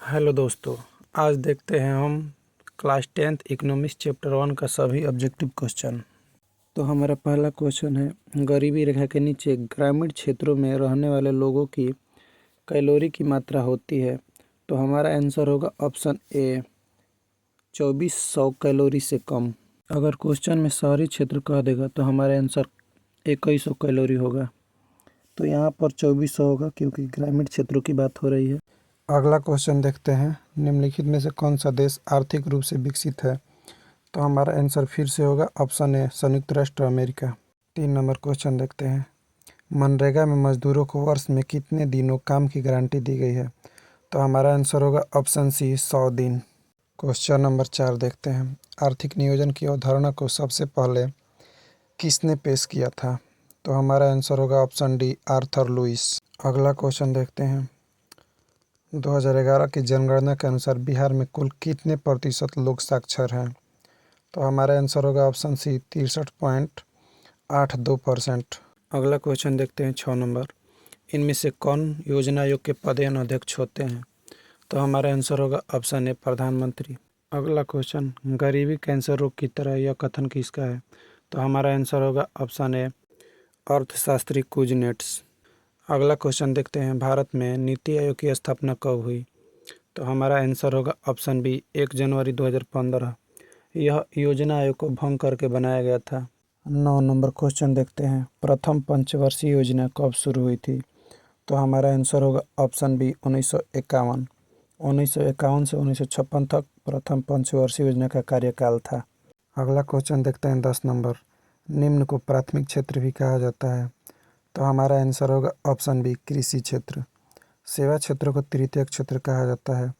Hello दोस्तों, आज देखते हैं हम क्लास 10th इकोनॉमिक्स चैप्टर 1 का सभी ऑब्जेक्टिव क्वेश्चन। तो हमारा पहला क्वेश्चन है, गरीबी रेखा के नीचे ग्रामीण क्षेत्रों में रहने वाले लोगों की कैलोरी की मात्रा होती है। तो हमारा आंसर होगा ऑप्शन ए 2400 कैलोरी से कम। अगर क्वेश्चन में शहरी क्षेत्र कह देगा तो हमारा आंसर 2100 कैलोरी होगा। तो यहाँ पर 2400 होगा क्योंकि ग्रामीण क्षेत्रों की बात हो रही है। अगला क्वेश्चन देखते हैं, निम्नलिखित में से कौन सा देश आर्थिक रूप से विकसित है। तो हमारा आंसर फिर से होगा ऑप्शन ए संयुक्त राष्ट्र अमेरिका। 3 नंबर क्वेश्चन देखते हैं, मनरेगा में मजदूरों को वर्ष में कितने दिनों काम की गारंटी दी गई है। तो हमारा आंसर होगा ऑप्शन सी 100 दिन। क्वेश्चन नंबर 4 देखते हैं, आर्थिक नियोजन की अवधारणा को सबसे पहले किसने पेश किया था। तो हमारा आंसर होगा ऑप्शन डी आर्थर लुइस। अगला क्वेश्चन देखते हैं, 2011 की जनगणना के अनुसार बिहार में कुल कितने प्रतिशत लोग साक्षर हैं। तो हमारा आंसर होगा ऑप्शन सी 63.82%। अगला क्वेश्चन देखते हैं 6 नंबर, इनमें से कौन योजना आयोग के पदेन अध्यक्ष होते हैं। तो हमारा आंसर होगा ऑप्शन ए प्रधानमंत्री। अगला क्वेश्चन, गरीबी कैंसर रोग की तरह यह कथन किसका है। तो हमारा आंसर होगा ऑप्शन ए अर्थशास्त्री कुजनेट्स। अगला क्वेश्चन देखते हैं, भारत में नीति आयोग की स्थापना कब हुई। तो हमारा आंसर होगा ऑप्शन बी 1 जनवरी 2015। यह योजना आयोग को भंग करके बनाया गया था। 9 नंबर क्वेश्चन देखते हैं, प्रथम पंचवर्षीय योजना कब शुरू हुई थी। तो हमारा आंसर होगा ऑप्शन बी 1951। 1951 से 1956 तक प्रथम पंचवर्षीय योजना का कार्यकाल था। अगला क्वेश्चन देखते हैं 10 नंबर, निम्न को प्राथमिक क्षेत्र भी कहा जाता है। तो हमारा आंसर होगा ऑप्शन बी कृषि क्षेत्र। सेवा क्षेत्र को तृतीय क्षेत्र कहा जाता है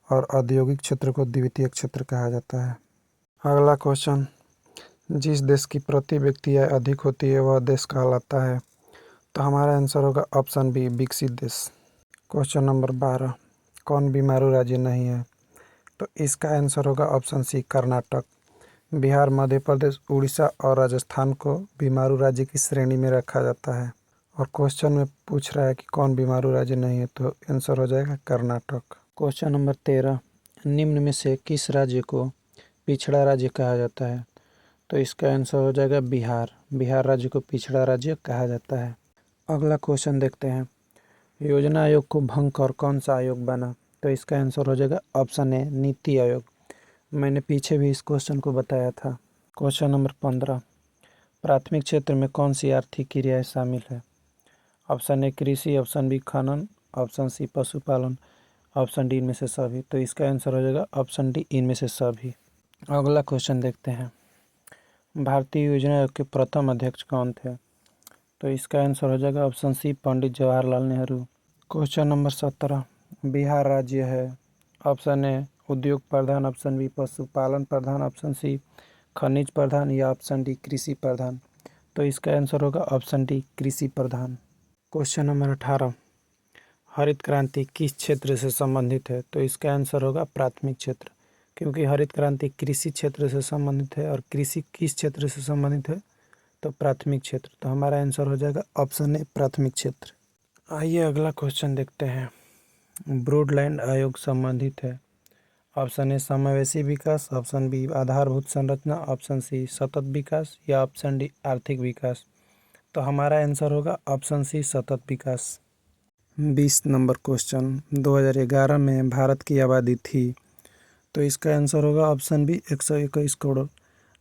और औद्योगिक क्षेत्र को द्वितीय क्षेत्र कहा जाता है। अगला क्वेश्चन, जिस देश की प्रति व्यक्ति आय अधिक होती है वह देश कहलाता है। तो हमारा आंसर होगा ऑप्शन बी विकसित देश। क्वेश्चन नंबर 12, कौन बीमारू राज्य नहीं है। तो इसका आंसर होगा ऑप्शन सी कर्नाटक। बिहार, मध्य प्रदेश, उड़ीसा और राजस्थान को बीमारू राज्य की श्रेणी में रखा जाता है। और क्वेश्चन में पूछ रहा है कि कौन बीमारू राज्य नहीं है, तो आंसर हो जाएगा कर्नाटक। क्वेश्चन नंबर 13, निम्न में से किस राज्य को पिछड़ा राज्य कहा जाता है। तो इसका आंसर हो जाएगा बिहार। बिहार राज्य को पिछड़ा राज्य कहा जाता है। अगला क्वेश्चन देखते हैं, योजना आयोग को भंग कर कौन सा आयोग बना। तो इसका आंसर हो जाएगा ऑप्शन ए नीति आयोग। मैंने पीछे भी इस क्वेश्चन को बताया था। क्वेश्चन नंबर 15, प्राथमिक क्षेत्र में कौन सी आर्थिक क्रियाएं शामिल है। ऑप्शन ए कृषि, ऑप्शन बी खनन, ऑप्शन सी पशुपालन, ऑप्शन डी इनमें से सभी। तो इसका आंसर हो जाएगा ऑप्शन डी इनमें से सभी। अगला क्वेश्चन देखते हैं, भारतीय योजना आयोग के प्रथम अध्यक्ष कौन थे। तो इसका आंसर हो जाएगा option C Pandit Jawaharlal Nehru. Question number 17, Bihar राज्य है। ऑप्शन ए उद्योग प्रधान, ऑप्शन बी पशुपालन प्रधान, ऑप्शन सी खनिज प्रधान या ऑप्शन डी कृषि प्रधान। तो इसका आंसर होगा ऑप्शन डी कृषि प्रधान। क्वेश्चन नंबर 18, हरित क्रांति किस क्षेत्र से संबंधित है। तो इसका आंसर होगा प्राथमिक क्षेत्र, क्योंकि हरित क्रांति कृषि क्षेत्र से संबंधित है और कृषि किस क्षेत्र से संबंधित है, तो प्राथमिक क्षेत्र। तो हमारा आंसर हो जाएगा ऑप्शन ए प्राथमिक क्षेत्र। आइए अगला क्वेश्चन देखते हैं, ब्रॉडलैंड आयोग संबंधित है। ऑप्शन ए समावेशी विकास, ऑप्शन बी आधारभूत संरचना, ऑप्शन सी सतत विकास या ऑप्शन डी आर्थिक विकास। तो हमारा आंसर होगा ऑप्शन सी सतत विकास। 20 नंबर क्वेश्चन, 2011 में भारत की आबादी थी। तो इसका आंसर होगा ऑप्शन बी 121 करोड़।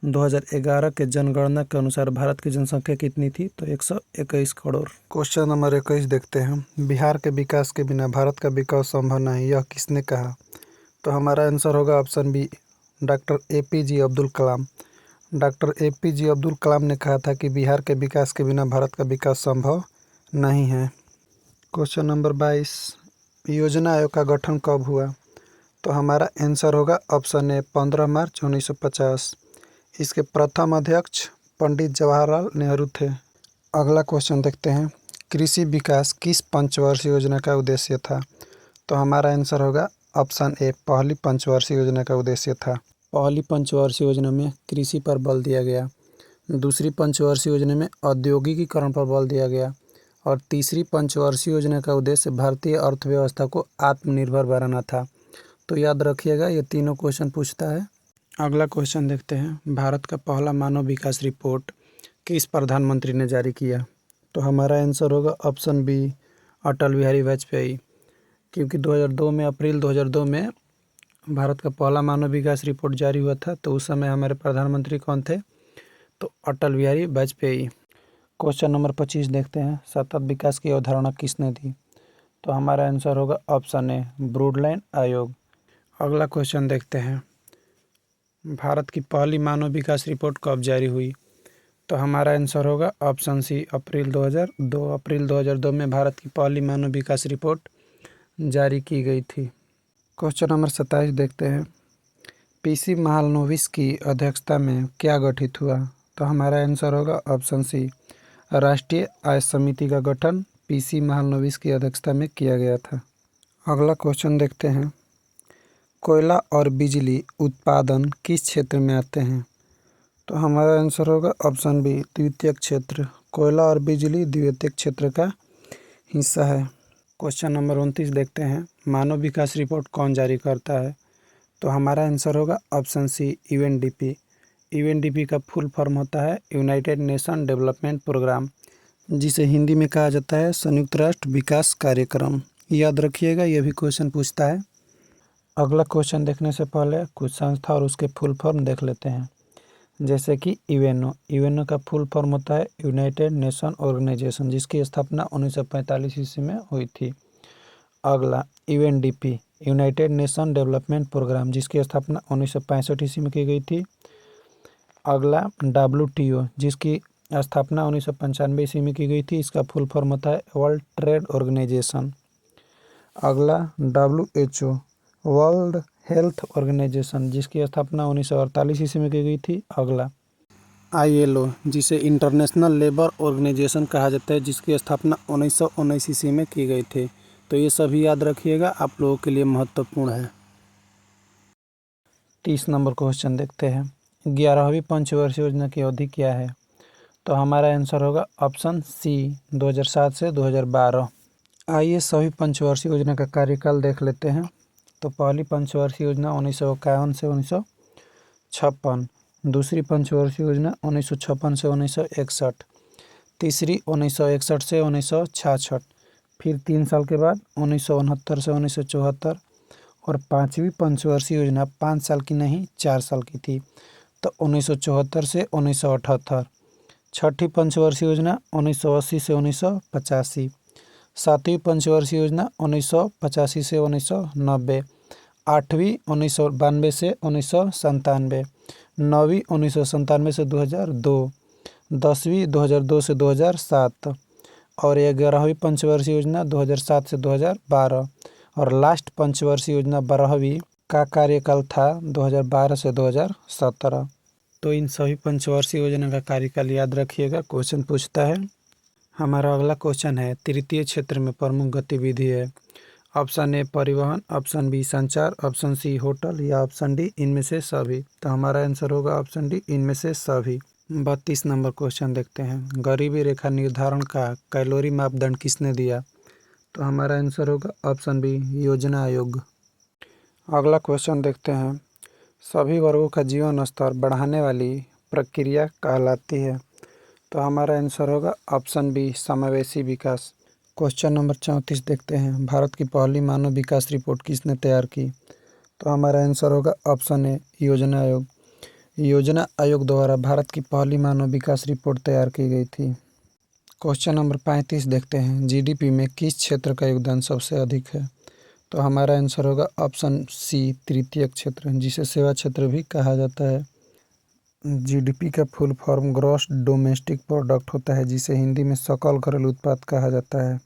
2011 के जनगणना के अनुसार भारत की जनसंख्या कितनी थी। तो 121 करोड़। क्वेश्चन नंबर 21 देखते हैं, बिहार के विकास के बिना भारत का विकास संभव नहीं, यह किसने कहा। तो हमारा आंसर होगा option B doctor APJ Abdul Kalam. Doctor APJ Abdul Kalam ने कहा था कि बिहार के विकास के बिना भारत का विकास संभव नहीं है। क्वेश्चन नंबर 22, योजना आयोग का गठन कब हुआ। तो हमारा आंसर होगा ऑप्शन ए 15 मार्च 1950। इसके प्रथम अध्यक्ष पंडित जवाहरलाल नेहरू थे। अगला क्वेश्चन देखते हैं, कृषि विकास किस पंचवर्षीय योजना का उद्देश्य था। तो हमारा आंसर होगा ऑप्शन ए पहली पंचवर्षीय योजना का उद्देश्य था। पहली पंचवर्षीय योजना में कृषि पर बल दिया गया, दूसरी पंचवर्षीय योजना में औद्योगिकीकरण पर बल दिया गया और तीसरी पंचवर्षीय योजना का उद्देश्य भारतीय अर्थव्यवस्था को आत्मनिर्भर बनाना था। तो याद रखिएगा ये तीनों क्वेश्चन पूछता है। अगला क्वेश्चन देखते हैं, भारत का पहला मानव विकास रिपोर्ट किस प्रधानमंत्री ने जारी किया? तो हमारा आंसर होगा ऑप्शन बी, अटल बिहारी वाजपेयी। क्योंकि 2002 में, अप्रैल 2002 में भारत का पहला मानव विकास रिपोर्ट जारी हुआ था, तो उस समय हमारे प्रधानमंत्री कौन थे? तो अटल बिहारी वाजपेयी। क्वेश्चन नंबर 25 देखते हैं, सतत विकास की अवधारणा किसने दी? तो हमारा आंसर होगा ऑप्शन ए, ब्रूडलाइन आयोग। अगला क्वेश्चन देखते हैं, भारत की पहली मानव विकास रिपोर्ट कब जारी हुई? तो हमारा आंसर होगा ऑप्शन सी, अप्रैल 2002। अप्रैल 2002 में भारत की पहली मानव विकास रिपोर्ट जारी की गई थी। क्वेश्चन नंबर 27 देखते हैं, पीसी महालनोबिस की अध्यक्षता में क्या गठित हुआ? तो हमारा आंसर होगा ऑप्शन सी, राष्ट्रीय आय समिति का गठन पीसी महालनोबिस की अध्यक्षता में किया गया था। अगला क्वेश्चन देखते हैं, कोयला और बिजली उत्पादन किस क्षेत्र में आते हैं? तो हमारा आंसर होगा ऑप्शन बी, द्वितीयक क्षेत्र। कोयला और बिजली द्वितीयक क्षेत्र का हिस्सा है। क्वेश्चन नंबर 29 देखते हैं, मानव विकास रिपोर्ट कौन जारी करता है? तो हमारा आंसर होगा ऑप्शन सी, यूएनडीपी। यूएनडीपी का फुल फॉर्म होता है यूनाइटेड नेशन डेवलपमेंट प्रोग्राम, जिसे हिंदी में कहा जाता है संयुक्त राष्ट्र विकास कार्यक्रम। याद रखिएगा, यह भी क्वेश्चन पूछता है। अगला क्वेश्चन देखने से पहले कुछ संस्था और उसके फुल फॉर्म देख लेते हैं, जैसे कि यूएनओ। यूएनओ का फुल फॉर्म होता है यूनाइटेड नेशन ऑर्गेनाइजेशन, जिसकी स्थापना 1945 ईस्वी में हुई थी। अगला UNDP, United Nation Development Programme, जिसकी स्थापना 1965 ईस्वी में की गई थी। अगला डब्ल्यूटीओ, जिसकी स्थापना 1995 ईस्वी में की गई थी, इसका फुल फॉर्म होता है वर्ल्ड ट्रेड ऑर्गेनाइजेशन। अगला डब्ल्यूएचओ, वर्ल्ड हेल्थ ऑर्गेनाइजेशन, जिसकी स्थापना 1948 ईस्वी में की गई थी। अगला आईएलओ, जिसे इंटरनेशनल लेबर ऑर्गेनाइजेशन कहा जाता है, जिसकी स्थापना 1919 ईस्वी में की गई थी। तो ये सभी याद रखिएगा, आप लोगों के लिए महत्वपूर्ण है। 30 नंबर क्वेश्चन देखते हैं, 11वीं पंचवर्षीय योजना की अवधि क्या है? तो हमारा आंसर होगा ऑप्शन सी, 2007 से 2012। आइए सभी पंचवर्षीय योजना का कार्यकाल देख लेते हैं। तो पहली पंचवर्षीय योजना 1951 से 1956, दूसरी पंचवर्षीय योजना 1956 से 1961, तीसरी 1961 से 1966, फिर 3 साल के बाद 1969 से 1974, और पाँचवीं पंचवर्षीय योजना 5 साल की नहीं 4 साल की थी, तो 1974 से 1978। छठी पंचवर्षीय योजना 1980 से 1985, सातवीं पंचवर्षीय योजना 1985 से 1990, आठवीं 1992 से 1997, नौवीं 1997 से 2002, 10वीं 2002 से 2007, और 11वीं पंचवर्षीय योजना 2007 से 2012, और लास्ट पंचवर्षीय योजना 12वीं का कार्यकाल था 2012 से 2017। तो इन सभी पंचवर्षीय योजना का कार्यकाल याद रखिएगा, क्वेश्चन पूछता है। हमारा अगला क्वेश्चन है, तृतीय क्षेत्र में प्रमुख गतिविधि है? ऑप्शन ए परिवहन, ऑप्शन बी संचार, ऑप्शन सी होटल, या ऑप्शन डी इनमें से सभी। तो हमारा आंसर होगा ऑप्शन डी, इनमें से सभी। 32 नंबर क्वेश्चन देखते हैं, गरीबी रेखा निर्धारण का कैलोरी मापदंड किसने दिया? तो हमारा आंसर होगा ऑप्शन बी, योजना आयोग। अगला क्वेश्चन देखते हैं, सभी वर्गों का जीवन स्तर बढ़ाने वाली प्रक्रिया कहलाती है? तो हमारा आंसर होगा ऑप्शन बी, समावेशी विकास। क्वेश्चन नंबर 34 देखते हैं, भारत की पहली मानव विकास रिपोर्ट किसने तैयार की? तो हमारा आंसर होगा ऑप्शन ए, योजना आयोग। योजना आयोग द्वारा भारत की पहली मानव विकास रिपोर्ट तैयार की गई थी। क्वेश्चन नंबर 35 देखते हैं, जीडीपी में किस क्षेत्र का योगदान सबसे अधिक है? तो हमारा आंसर होगा ऑप्शन सी, तृतीयक क्षेत्र, जिसे सेवा क्षेत्र भी कहा जाता है। जीडीपी का full form gross domestic product होता है, जिसे हिंदी में सकल घरेलू उत्पाद कहा जाता है।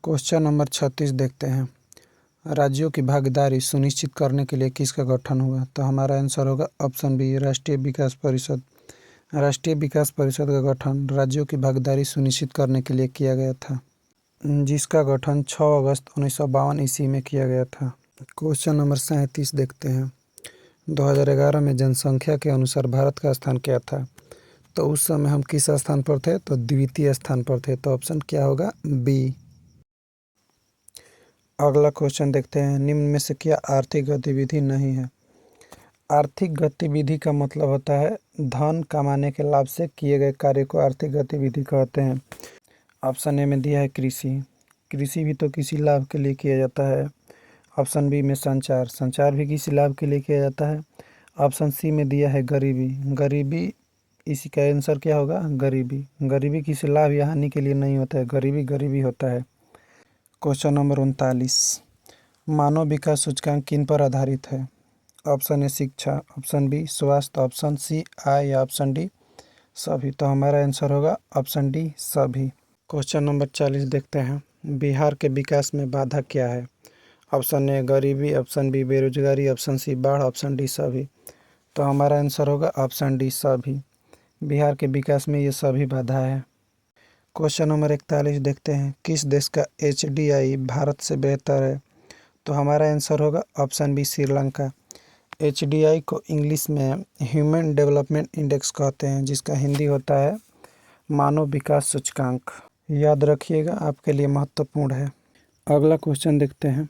क्वेश्चन नंबर 36 देखते हैं, राज्यों की भागीदारी सुनिश्चित करने के लिए किसका गठन हुआ? तो हमारा आंसर होगा ऑप्शन बी, राष्ट्रीय विकास परिषद। राष्ट्रीय विकास परिषद का गठन राज्यों की भागीदारी सुनिश्चित करने के लिए किया गया था, जिसका गठन 6 अगस्त 1952 ईस्वी में किया गया था। क्वेश्चन नंबर 37 देखते हैं, 2011 में जनसंख्या के अनुसार भारत का स्थान क्या था? तो उस समय हम किस स्थान पर थे? तो द्वितीय स्थान पर थे। तो ऑप्शन क्या होगा? बी। अगला क्वेश्चन देखते हैं, निम्न में से क्या आर्थिक गतिविधि नहीं है। आर्थिक गतिविधि का मतलब होता है धन कमाने के लाभ से किए गए कार्य को आर्थिक गतिविधि कहते हैं। ऑप्शन ए में दिया है कृषि, कृषि भी तो किसी लाभ के लिए किया जाता है। ऑप्शन बी में संचार, संचार भी किसी लाभ के लिए किया जाता है। ऑप्शन सी में दिया है गरीबी, गरीबी इसी का आंसर क्या होगा, गरीबी, गरीबी किसी लाभ या हानि के लिए नहीं होता है, गरीबी गरीबी होता है। क्वेश्चन नंबर 39, मानव विकास सूचकांक किन पर आधारित है। ऑप्शन ए शिक्षा, ऑप्शन बी स्वास्थ्य, ऑप्शन सी आय या ऑप्शन डी सभी। तो हमारा आंसर होगा ऑप्शन डी सभी। क्वेश्चन नंबर 40 देखते हैं, बिहार के विकास में बाधा क्या है। ऑप्शन ए गरीबी, ऑप्शन बी बेरोजगारी, ऑप्शन सी बाढ़, ऑप्शन डी सभी। तो हमारा आंसर होगा ऑप्शन डी सभी। बिहार के विकास में ये सभी बाधा है। क्वेश्चन नंबर 41 देखते हैं, किस देश का HDI भारत से बेहतर है। तो हमारा आंसर होगा ऑप्शन बी श्रीलंका। HDI को इंग्लिश में ह्यूमन डेवलपमेंट इंडेक्स कहते हैं, जिसका हिंदी होता है मानव विकास सूचकांक। याद रखिएगा, आपके लिए महत्वपूर्ण है। अगला क्वेश्चन देखते हैं,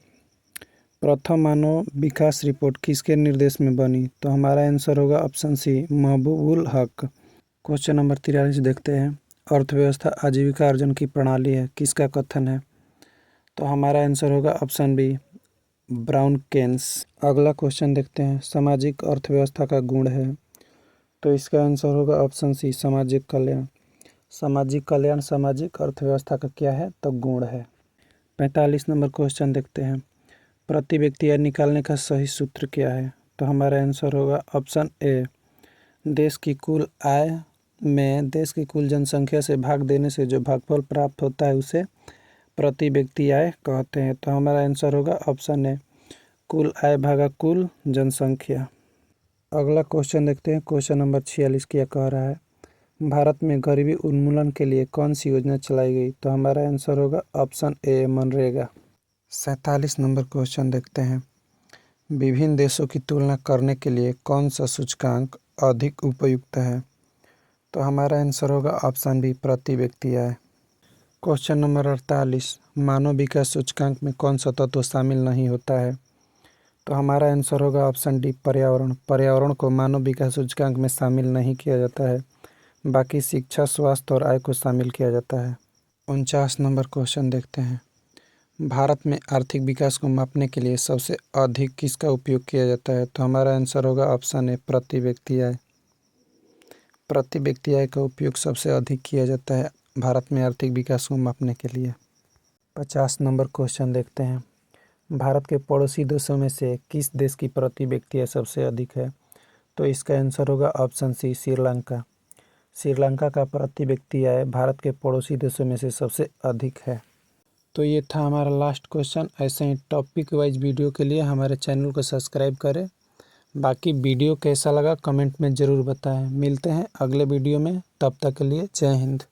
प्रथम मानव विकास रिपोर्ट किसके निर्देश में बनी। तो हमारा आंसर होगा ऑप्शन सी महबूबुल हक। क्वेश्चन नंबर 43 देखते हैं, अर्थव्यवस्था आजीविका अर्जन की प्रणाली है, किसका कथन है। तो हमारा आंसर होगा ऑप्शन बी ब्राउन केन्स। अगला क्वेश्चन देखते हैं, सामाजिक अर्थव्यवस्था का गुण है। तो इसका आंसर होगा ऑप्शन सी सामाजिक कल्याण। सामाजिक कल्याण सामाजिक अर्थव्यवस्था का क्या है, तो गुण है। 45 नंबर क्वेश्चन देखते हैं, प्रति व्यक्ति आय निकालने का सही सूत्र क्या है। तो हमारा आंसर होगा ऑप्शन ए देश की कुल आय में देश की कुल जनसंख्या से भाग देने से जो भागफल प्राप्त होता है उसे प्रति व्यक्ति आय कहते हैं। तो हमारा आंसर होगा ऑप्शन ए कुल आय भागा कुल जनसंख्या। अगला क्वेश्चन देखते हैं, क्वेश्चन नंबर 46 क्या कह रहा है, भारत में गरीबी उन्मूलन के लिए कौन सी योजना चलाई गई। तो हमारा आंसर होगा option A MNREGA. 47 number question देखते हैं, विभिन्न देशों की तुलना करने के लिए कौन सा सूचकांक अधिक उपयुक्त है। तो हमारा आंसर होगा ऑप्शन बी प्रति व्यक्ति आय। क्वेश्चन नंबर 48, मानव विकास सूचकांक में कौन सा तत्व शामिल नहीं होता है। तो हमारा आंसर होगा ऑप्शन डी पर्यावरण। पर्यावरण को मानव विकास सूचकांक में शामिल नहीं किया जाता है, बाकी शिक्षा स्वास्थ्य और आय को शामिल किया जाता है। 49 नंबर क्वेश्चन देखते हैं, भारत में आर्थिक विकास को मापने के लिए सबसे अधिक किसका उपयोग किया जाता है। तो हमारा आंसर होगा ऑप्शन ए प्रति व्यक्ति आय। प्रति व्यक्ति आय का उपयोग सबसे अधिक किया जाता है भारत में आर्थिक विकास को मापने के लिए। 50 नंबर क्वेश्चन देखते हैं, भारत के पड़ोसी देशों में से किस देश की प्रति व्यक्ति आय सबसे अधिक है। तो इसका आंसर होगा ऑप्शन सी श्रीलंका। श्रीलंका का प्रति व्यक्ति आय भारत के पड़ोसी देशों में से सबसे अधिक है। तो ये था हमारा लास्ट क्वेश्चन। ऐसे ही टॉपिक वाइज वीडियो के लिए हमारे चैनल को सब्सक्राइब करें। बाकी वीडियो कैसा लगा कमेंट में ज़रूर बताएं। मिलते हैं अगले वीडियो में, तब तक के लिए जय हिंद।